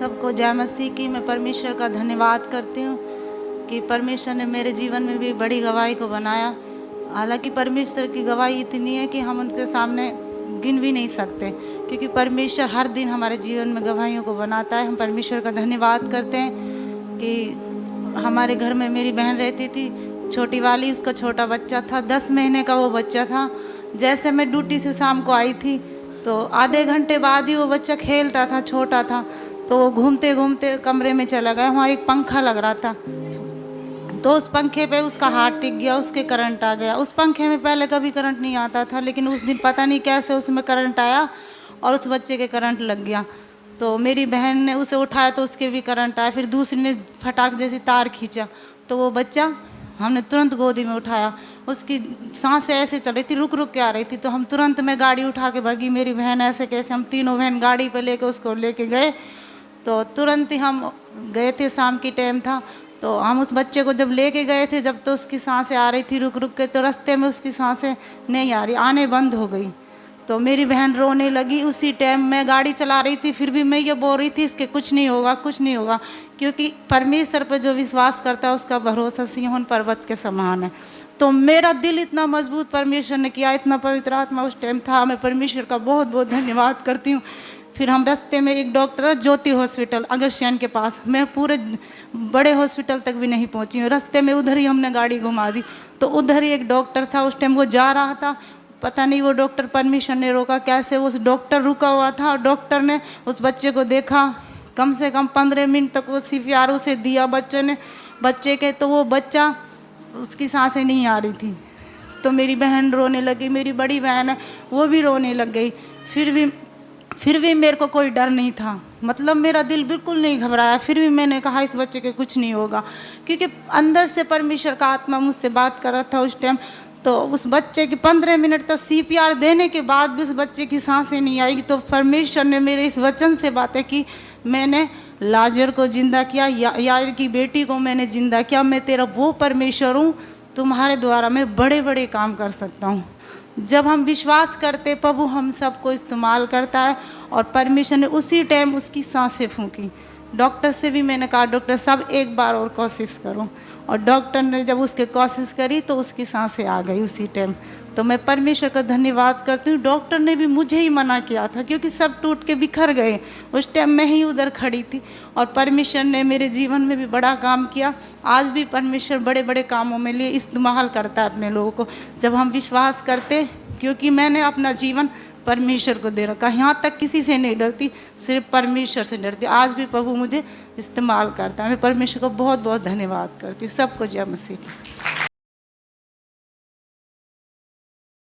सबको जय मसीह की। मैं परमेश्वर का धन्यवाद करती हूँ कि परमेश्वर ने मेरे जीवन में भी बड़ी गवाही को बनाया। हालांकि परमेश्वर की गवाही इतनी है कि हम उनके सामने गिन भी नहीं सकते, क्योंकि परमेश्वर हर दिन हमारे जीवन में गवाहियों को बनाता है। हम परमेश्वर का धन्यवाद करते हैं कि हमारे घर में मेरी बहन रहती थी, छोटी वाली, उसका छोटा बच्चा था, 10 महीने का वो बच्चा था। जैसे मैं ड्यूटी से शाम को आई थी तो आधे घंटे बाद ही वो बच्चा खेलता था, छोटा था, तो वो घूमते घूमते कमरे में चला गया। वहाँ एक पंखा लग रहा था, तो उस पंखे पे उसका हाथ टिक गया, उसके करंट आ गया। उस पंखे में पहले कभी करंट नहीं आता था, लेकिन उस दिन पता नहीं कैसे उसमें करंट आया और उस बच्चे के करंट लग गया। तो मेरी बहन ने उसे उठाया तो उसके भी करंट आया। फिर दूसरी ने फटाक जैसी तार खींचा तो वो बच्चा हमने तुरंत गोदी में उठाया। उसकी सांसें ऐसे चल रही थी, रुक रुक के आ रही थी, तो हम तुरंत में गाड़ी उठा के भागी। मेरी बहन ऐसे कैसे, हम तीनों बहन गाड़ी पे लेके उसको लेके गए। तो तुरंत ही हम गए थे, शाम की टाइम था। तो हम उस बच्चे को जब लेके गए थे, जब तो उसकी सांसें आ रही थी रुक रुक के, तो रास्ते में उसकी सांसें नहीं आ रही, आने बंद हो गई। तो मेरी बहन रोने लगी। उसी टाइम मैं गाड़ी चला रही थी, फिर भी मैं ये बोल रही थी इसके कुछ नहीं होगा, कुछ नहीं होगा, क्योंकि परमेश्वर पर जो विश्वास करता है उसका भरोसा सिंहोन पर्वत के समान है। तो मेरा दिल इतना मजबूत परमेश्वर ने किया, इतना पवित्र आत्मा उस टाइम था। मैं परमेश्वर का बहुत बहुत धन्यवाद करती हूँ। फिर हम रास्ते में, एक डॉक्टर है ज्योति हॉस्पिटल अगरसियान के पास, मैं पूरे बड़े हॉस्पिटल तक भी नहीं पहुँची हूँ, रास्ते में उधर ही हमने गाड़ी घुमा दी। तो उधर ही एक डॉक्टर था, उस टाइम वो जा रहा था, पता नहीं वो डॉक्टर परमिशन ने रोका कैसे, उस डॉक्टर रुका हुआ था और डॉक्टर ने उस बच्चे को देखा। कम से कम 15 मिनट तक वो CPR उसे दिया बच्चे के, तो वो बच्चा, उसकी सांसें नहीं आ रही थी। तो मेरी बहन रोने लगी, मेरी बड़ी बहन है वो भी रोने लग गई। फिर भी मेरे को कोई डर नहीं था, मतलब मेरा दिल बिल्कुल नहीं घबराया। फिर भी मैंने कहा इस बच्चे के कुछ नहीं होगा, क्योंकि अंदर से परमेश्वर का आत्मा मुझसे बात कर रहा था उस टाइम। तो उस बच्चे की 15 मिनट तक CPR देने के बाद भी उस बच्चे की सांसें नहीं आई। तो परमेश्वर ने मेरे इस वचन से बातें की, मैंने लाजर को जिंदा किया, यार की बेटी को मैंने जिंदा किया। मैं तेरा वो परमेश्वर हूँ, तुम्हारे द्वारा मैं बड़े बड़े काम कर सकता हूँ। जब हम विश्वास करते, प्रभु हम सबको इस्तेमाल करता है। और परमेश्वर ने उसी टाइम उसकी सांसें फूंकी। डॉक्टर से भी मैंने कहा डॉक्टर साहब एक बार और कोशिश करो, और डॉक्टर ने जब उसके कोशिश करी तो उसकी सांसें आ गई उसी टाइम। तो मैं परमेश्वर का धन्यवाद करती हूँ। डॉक्टर ने भी मुझे ही मना किया था, क्योंकि सब टूट के बिखर गए। उस टाइम मैं ही उधर खड़ी थी, और परमेश्वर ने मेरे जीवन में भी बड़ा काम किया। आज भी परमेश्वर बड़े बड़े कामों में लिए इस्तेमाल करता है अपने लोगों को, जब हम विश्वास करते। क्योंकि मैंने अपना जीवन परमेश्वर को दे रखा, यहाँ तक किसी से नहीं डरती, सिर्फ परमेश्वर से डरती। आज भी प्रभु मुझे इस्तेमाल करता है। मैं परमेश्वर को बहुत बहुत धन्यवाद करती हूँ। सबको जय मसीह की।